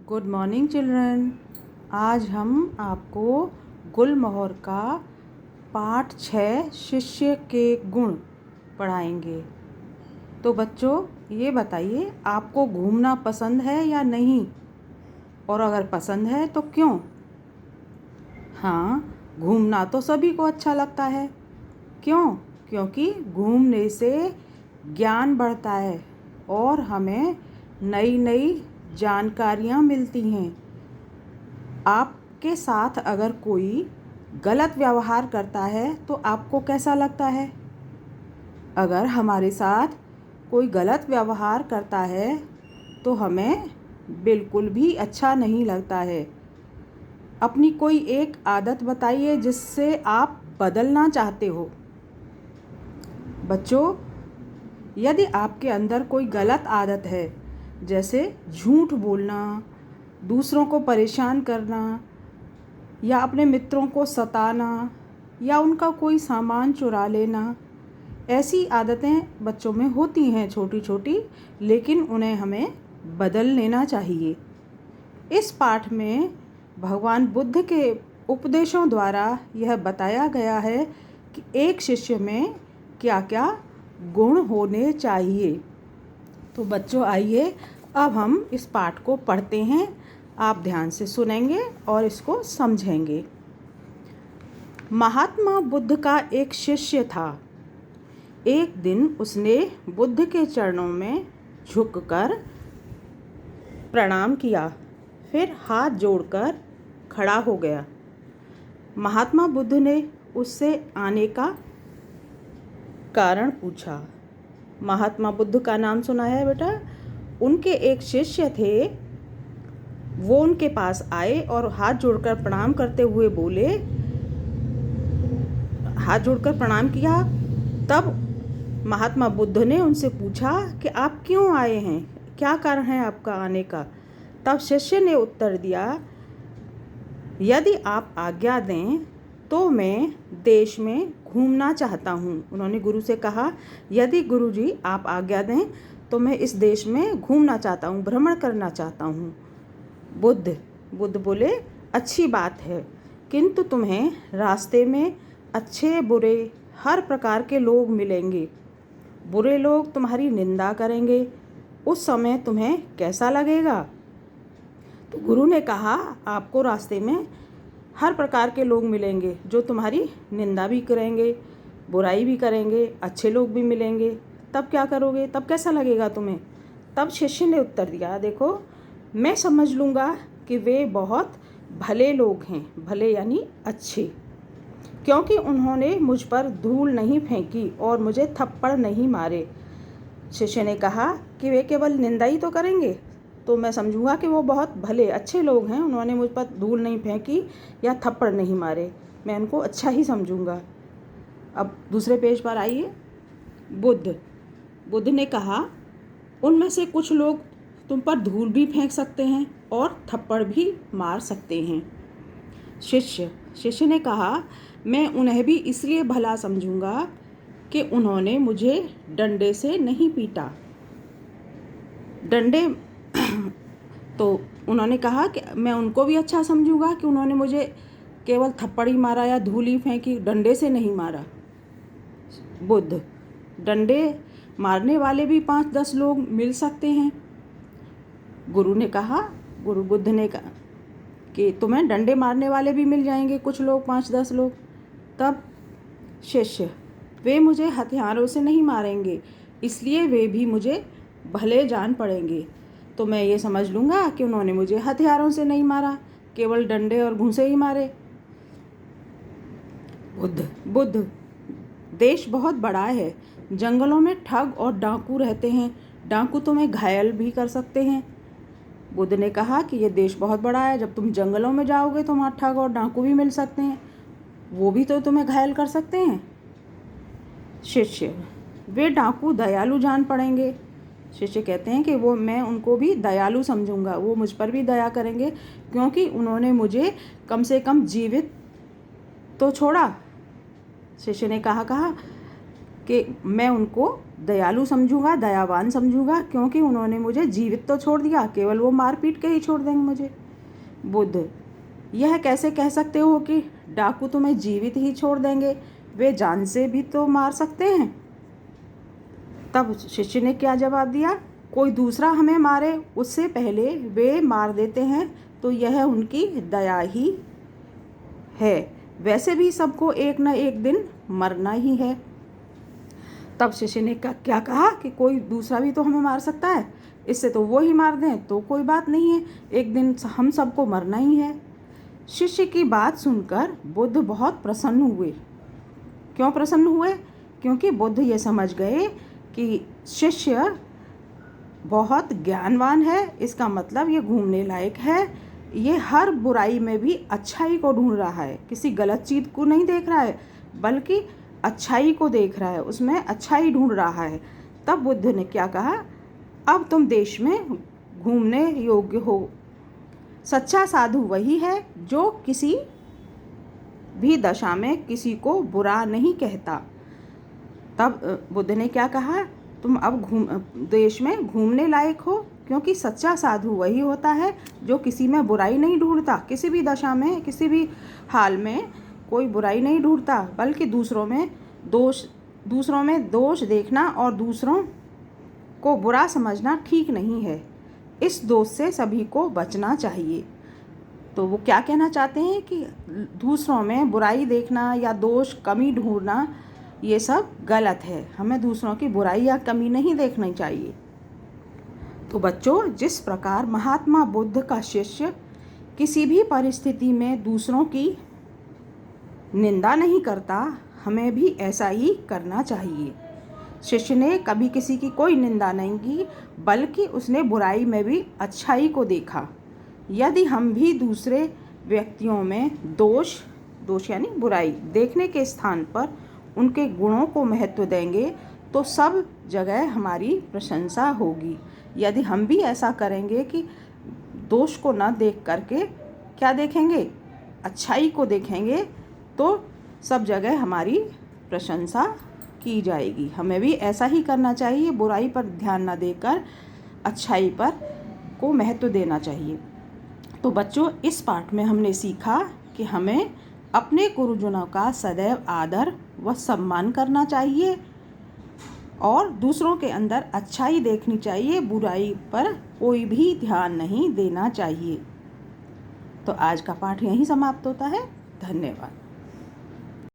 Good morning children. आज हम आपको गुलमोहर का पाठ 6 शिष्य के गुण पढ़ाएंगे। तो बच्चों ये बताइए, आपको घूमना पसंद है या नहीं, और अगर पसंद है तो क्यों? हाँ, घूमना तो सभी को अच्छा लगता है। क्यों? क्योंकि घूमने से ज्ञान बढ़ता है और हमें नई नई जानकारियाँ मिलती हैं। आपके साथ अगर कोई गलत व्यवहार करता है तो आपको कैसा लगता है? अगर हमारे साथ कोई गलत व्यवहार करता है तो हमें बिल्कुल भी अच्छा नहीं लगता है। अपनी कोई एक आदत बताइए जिससे आप बदलना चाहते हो। बच्चों, यदि आपके अंदर कोई गलत आदत है, जैसे झूठ बोलना, दूसरों को परेशान करना, या अपने मित्रों को सताना, या उनका कोई सामान चुरा लेना, ऐसी आदतें बच्चों में होती हैं छोटी छोटी, लेकिन उन्हें हमें बदल लेना चाहिए। इस पाठ में भगवान बुद्ध के उपदेशों द्वारा यह बताया गया है कि एक शिष्य में क्या क्या गुण होने चाहिए। तो बच्चों आइए अब हम इस पाठ को पढ़ते हैं। आप ध्यान से सुनेंगे और इसको समझेंगे। महात्मा बुद्ध का एक शिष्य था। एक दिन उसने बुद्ध के चरणों में झुककर प्रणाम किया, फिर हाथ जोड़कर खड़ा हो गया। महात्मा बुद्ध ने उससे आने का कारण पूछा। महात्मा बुद्ध का नाम सुना है बेटा? उनके एक शिष्य थे, वो उनके पास आए और हाथ जोड़कर प्रणाम करते हुए बोले, हाथ जोड़कर प्रणाम किया। तब महात्मा बुद्ध ने उनसे पूछा कि आप क्यों आए हैं, क्या कारण है आपका आने का? तब शिष्य ने उत्तर दिया, यदि आप आज्ञा दें तो मैं देश में घूमना चाहता हूँ। उन्होंने गुरु से कहा, यदि गुरुजी आप आज्ञा दें तो मैं इस देश में घूमना चाहता हूँ, भ्रमण करना चाहता हूँ। बुद्ध बोले, अच्छी बात है, किंतु तुम्हें रास्ते में अच्छे बुरे हर प्रकार के लोग मिलेंगे। बुरे लोग तुम्हारी निंदा करेंगे, उस समय तुम्हें कैसा लगेगा? तो गुरु ने कहा, आपको रास्ते में हर प्रकार के लोग मिलेंगे जो तुम्हारी निंदा भी करेंगे, बुराई भी करेंगे, अच्छे लोग भी मिलेंगे। तब क्या करोगे? तब कैसा लगेगा तुम्हें? तब शिष्य ने उत्तर दिया, देखो मैं समझ लूँगा कि वे बहुत भले लोग हैं, भले यानी अच्छे, क्योंकि उन्होंने मुझ पर धूल नहीं फेंकी और मुझे थप्पड़ नहीं मारे। शिष्य ने कहा कि वे केवल निंदा ही तो करेंगे, तो मैं समझूंगा कि वो बहुत भले अच्छे लोग हैं, उन्होंने मुझ पर धूल नहीं फेंकी या थप्पड़ नहीं मारे, मैं उनको अच्छा ही समझूंगा। अब दूसरे पेज पर आइए। बुद्ध ने कहा, उनमें से कुछ लोग तुम पर धूल भी फेंक सकते हैं और थप्पड़ भी मार सकते हैं। शिष्य ने कहा, मैं उन्हें भी इसलिए भला समझूंगा कि उन्होंने मुझे डंडे से नहीं पीटा। डंडे तो उन्होंने कहा कि मैं उनको भी अच्छा समझूंगा कि उन्होंने मुझे केवल थप्पड़ ही मारा या धूल ही फेंकी, डंडे से नहीं मारा। बुद्ध, डंडे मारने वाले भी 5-10 लोग मिल सकते हैं। गुरु बुद्ध ने कहा कि तुम्हें डंडे मारने वाले भी मिल जाएंगे, कुछ लोग, 5-10 लोग। तब शिष्य, वे मुझे हथियारों से नहीं मारेंगे, इसलिए वे भी मुझे भले जान पड़ेंगे, तो मैं ये समझ लूँगा कि उन्होंने मुझे हथियारों से नहीं मारा, केवल डंडे और घूंसे ही मारे। बुद्ध, देश बहुत बड़ा है, जंगलों में ठग और डाकू रहते हैं, डाकू तुम्हें घायल भी कर सकते हैं। बुद्ध ने कहा कि ये देश बहुत बड़ा है, जब तुम जंगलों में जाओगे तो वहाँ ठग और डाकू भी मिल सकते हैं, वो भी तो तुम्हें घायल कर सकते हैं। शिष्य, वे डाकू दयालु जान पड़ेंगे। शिष्य कहते हैं कि मैं उनको भी दयालु समझूंगा, वो मुझ पर भी दया करेंगे, क्योंकि उन्होंने मुझे कम से कम जीवित तो छोड़ा। शिष्य ने कहा कि मैं उनको दयालु समझूंगा, दयावान समझूंगा, क्योंकि उन्होंने मुझे जीवित तो छोड़ दिया, केवल वो मार पीट के ही छोड़ देंगे मुझे। बुद्ध, यह कैसे कह सकते हो कि डाकू तुम्हें जीवित ही छोड़ देंगे? वे जान से भी तो मार सकते हैं। तब शिष्य ने क्या जवाब दिया? कोई दूसरा हमें मारे उससे पहले वे मार देते हैं तो यह उनकी दया ही है। वैसे भी सबको एक न एक दिन मरना ही है। तब शिष्य ने क्या कहा कि कोई दूसरा भी तो हमें मार सकता है, इससे तो वो ही मार दें तो कोई बात नहीं है, एक दिन हम सबको मरना ही है। शिष्य की बात सुनकर बुद्ध बहुत प्रसन्न हुए। क्यों प्रसन्न हुए? क्योंकि बुद्ध ये समझ गए कि शिष्य बहुत ज्ञानवान है, इसका मतलब ये घूमने लायक है, ये हर बुराई में भी अच्छाई को ढूंढ रहा है, किसी गलत चीज़ को नहीं देख रहा है बल्कि अच्छाई को देख रहा है, उसमें अच्छाई ढूंढ रहा है। तब बुद्ध ने क्या कहा? अब तुम देश में घूमने योग्य हो। सच्चा साधु वही है जो किसी भी दशा में किसी को बुरा नहीं कहता। तब बुद्ध ने क्या कहा? तुम अब देश में घूमने लायक हो, क्योंकि सच्चा साधु वही होता है जो किसी में बुराई नहीं ढूंढता, किसी भी दशा में किसी भी हाल में कोई बुराई नहीं ढूंढता, बल्कि दूसरों में दोष देखना और दूसरों को बुरा समझना ठीक नहीं है। इस दोष से सभी को बचना चाहिए। तो वो क्या कहना चाहते हैं कि दूसरों में बुराई देखना या दोष कमी ढूंढना ये सब गलत है, हमें दूसरों की बुराई या कमी नहीं देखनी चाहिए। तो बच्चों, जिस प्रकार महात्मा बुद्ध का शिष्य किसी भी परिस्थिति में दूसरों की निंदा नहीं करता, हमें भी ऐसा ही करना चाहिए। शिष्य ने कभी किसी की कोई निंदा नहीं की, बल्कि उसने बुराई में भी अच्छाई को देखा। यदि हम भी दूसरे व्यक्तियों में दोष यानी बुराई देखने के स्थान पर उनके गुणों को महत्व देंगे तो सब जगह हमारी प्रशंसा होगी। यदि हम भी ऐसा करेंगे कि दोष को न देख करके क्या देखेंगे, अच्छाई को देखेंगे, तो सब जगह हमारी प्रशंसा की जाएगी। हमें भी ऐसा ही करना चाहिए, बुराई पर ध्यान न देकर अच्छाई पर को महत्व देना चाहिए। तो बच्चों, इस पाठ में हमने सीखा कि हमें अपने गुरुजनों का सदैव आदर व सम्मान करना चाहिए और दूसरों के अंदर अच्छाई देखनी चाहिए, बुराई पर कोई भी ध्यान नहीं देना चाहिए। तो आज का पाठ यहीं समाप्त होता है। धन्यवाद।